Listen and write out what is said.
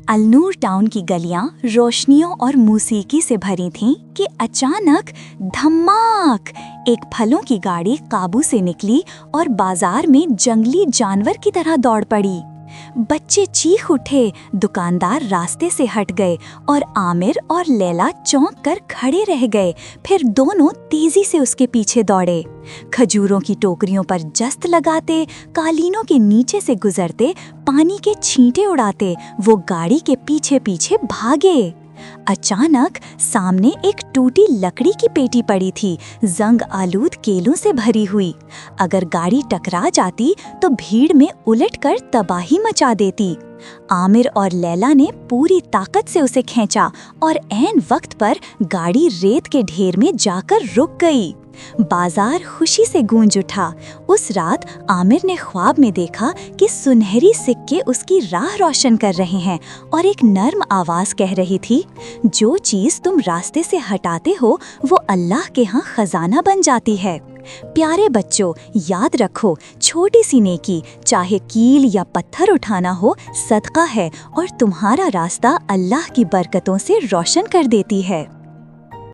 Al Noor town की गलियां रोशनियों और मौसीकी से भरी थीं कि अचानक धमाक एक फलों की गाड़ी काबू से निकली और बाजार में जंगली जानवर की तरह दौड़ पड़ी। बच्चे चीख उठे, दुकानदार रास्ते से हट गए और आमिर और लैला चौंक कर खड़े रह गए। फिर दोनों तेजी से उसके पीछे दौड़े, खजूरों की टोकरियों पर जस्त लगाते, कालीनों के नीचे से गुजरते, पानी के छींटे उड़ाते वो गाड़ी के पीछे पीछे भागे। अचानक सामने एक टूटी लकड़ी की पेटी पड़ी थी, जंग आलूद केलों से भरी हुई। अगर गाड़ी टकरा जाती तो भीड़ में उलटकर तबाही मचा देती। आमिर और लैला ने पूरी ताकत से उसे खींचा और ऐन वक्त पर गाड़ी रेत के ढेर में जाकर रुक गई। बाजार खुशी से गूंज उठा। उस रात आमिर ने ख्वाब में देखा कि सुनहरी सिक्के उसकी राह रोशन कर रहे हैं और एक नर्म आवाज कह रही थी, जो चीज तुम रास्ते से हटाते हो वो अल्लाह के यहाँ खजाना बन जाती है। प्यारे बच्चों, याद रखो, छोटी सी नेकी, चाहे कील या पत्थर उठाना हो, सदका है और तुम्हारा रास्ता अल्लाह की बरकतों से रोशन कर देती है।